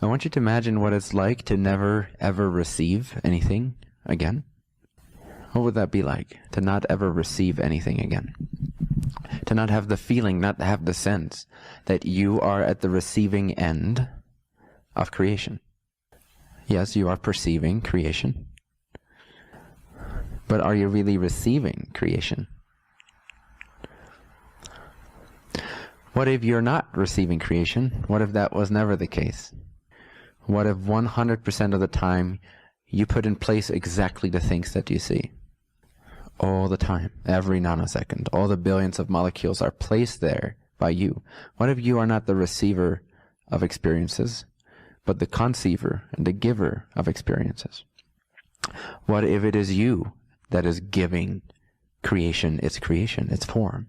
I want you to imagine what it's like to never ever receive anything again. What would that be like? To not ever receive anything again. To not have the feeling, not have the sense that you are at the receiving end of creation. Yes, you are perceiving creation. But are you really receiving creation? What if you're not receiving creation? What if that was never the case? What if 100% of the time you put in place exactly the things that you see? All the time, every nanosecond, all the billions of molecules are placed there by you. What if you are not the receiver of experiences, but the conceiver and the giver of experiences? What if it is you that is giving creation, its form?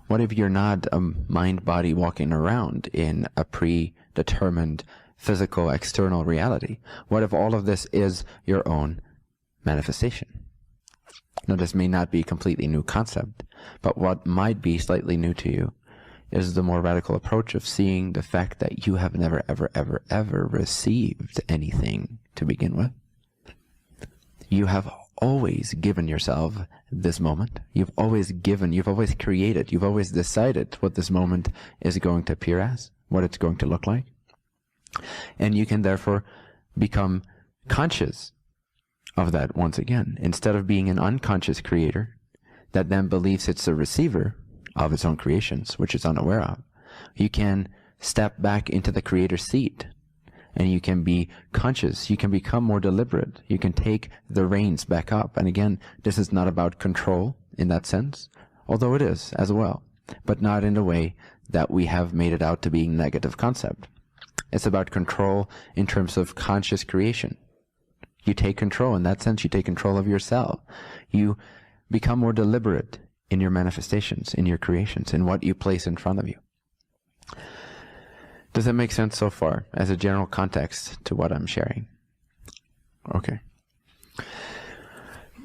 What if you're not a mind-body walking around in a predetermined physical external reality? What if all of this is your own manifestation? Now, this may not be a completely new concept, but what might be slightly new to you is the more radical approach of seeing the fact that you have never, ever, ever, ever received anything to begin with. You have always given yourself this moment. You've always given, you've always created, you've always decided what this moment is going to appear as, what it's going to look like. And you can therefore become conscious of that once again, instead of being an unconscious creator that then believes it's a receiver of its own creations, which it's unaware of. You can step back into the creator's seat, and you can be conscious. You can become more deliberate. You can take the reins back up. And again, this is not about control in that sense, although it is as well, but not in the way that we have made it out to be a negative concept. It's about control in terms of conscious creation. You take control in that sense. You take control of yourself. You become more deliberate in your manifestations, in your creations, in what you place in front of you. Does that make sense so far as a general context to what I'm sharing? Okay.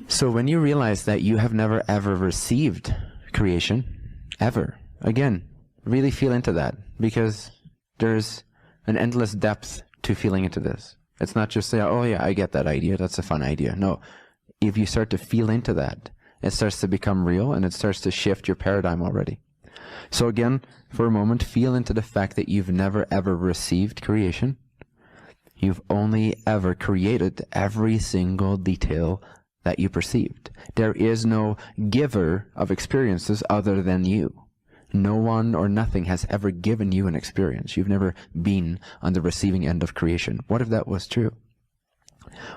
So when you realize that you have never ever received creation, ever, again, really feel into that, because there's an endless depth to feeling into this. It's not just say, oh yeah, I get that idea, that's a fun idea. No, if you start to feel into that, it starts to become real and it starts to shift your paradigm already. So again, for a moment, feel into the fact that you've never ever received creation. You've only ever created every single detail that you perceived. There is no giver of experiences other than you. No one or nothing has ever given you an experience. You've never been on the receiving end of creation. What if that was true?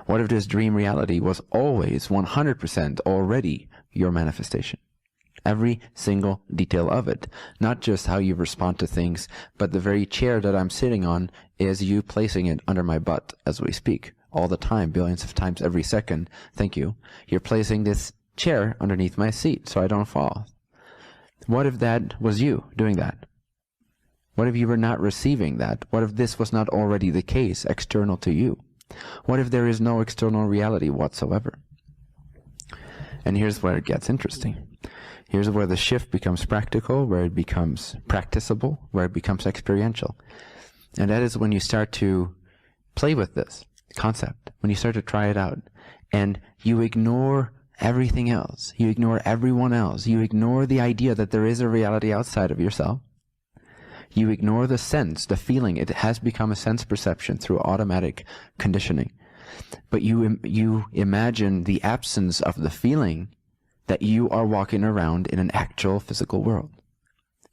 What if this dream reality was always 100% already your manifestation? Every single detail of it. Not just how you respond to things, but the very chair that I'm sitting on is you placing it under my butt as we speak. All the time, billions of times every second. Thank you. You're placing this chair underneath my seat so I don't fall. What if that was you doing that? What if you were not receiving that? What if this was not already the case, external to you? What if there is no external reality whatsoever? And here's where it gets interesting. Here's where the shift becomes practical, where it becomes practicable, where it becomes experiential. And that is when you start to play with this concept, when you start to try it out, and you ignore everything else. You ignore everyone else. You ignore the idea that there is a reality outside of yourself. You ignore the sense, the feeling. It has become a sense perception through automatic conditioning. But you imagine the absence of the feeling that you are walking around in an actual physical world.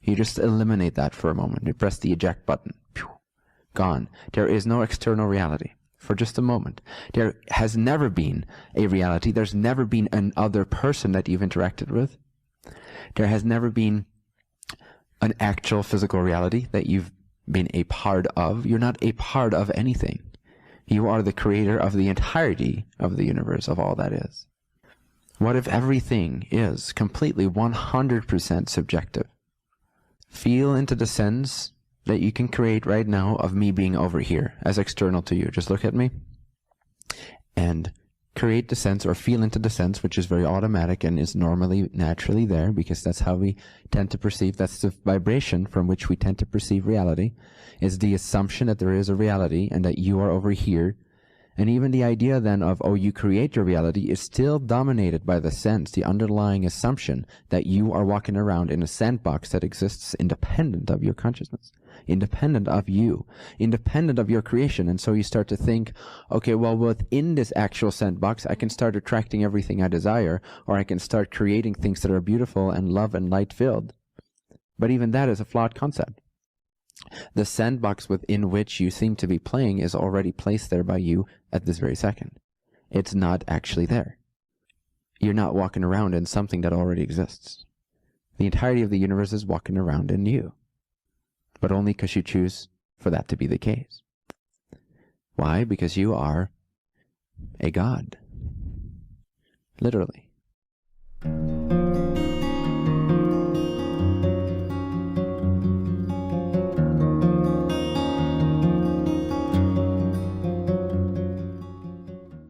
You just eliminate that for a moment. You press the eject button. Pew, gone. There is no external reality. For just a moment. There has never been a reality. There's never been another person that you've interacted with. There has never been an actual physical reality that you've been a part of. You're not a part of anything. You are the creator of the entirety of the universe, of all that is. What if everything is completely 100% subjective? Feel into the sense that you can create right now of me being over here as external to you. Just look at me and create the sense or feel into the sense, which is very automatic and is normally naturally there, because that's how we tend to perceive, that's the vibration from which we tend to perceive reality, is the assumption that there is a reality and that you are over here. And even the idea then of, oh, you create your reality is still dominated by the sense, the underlying assumption that you are walking around in a sandbox that exists independent of your consciousness, independent of you, independent of your creation. And so you start to think, okay, well, within this actual sandbox, I can start attracting everything I desire, or I can start creating things that are beautiful and love and light filled. But even that is a flawed concept. The sandbox within which you seem to be playing is already placed there by you at this very second. It's not actually there. You're not walking around in something that already exists. The entirety of the universe is walking around in you, but only because you choose for that to be the case. Why? Because you are a god. Literally.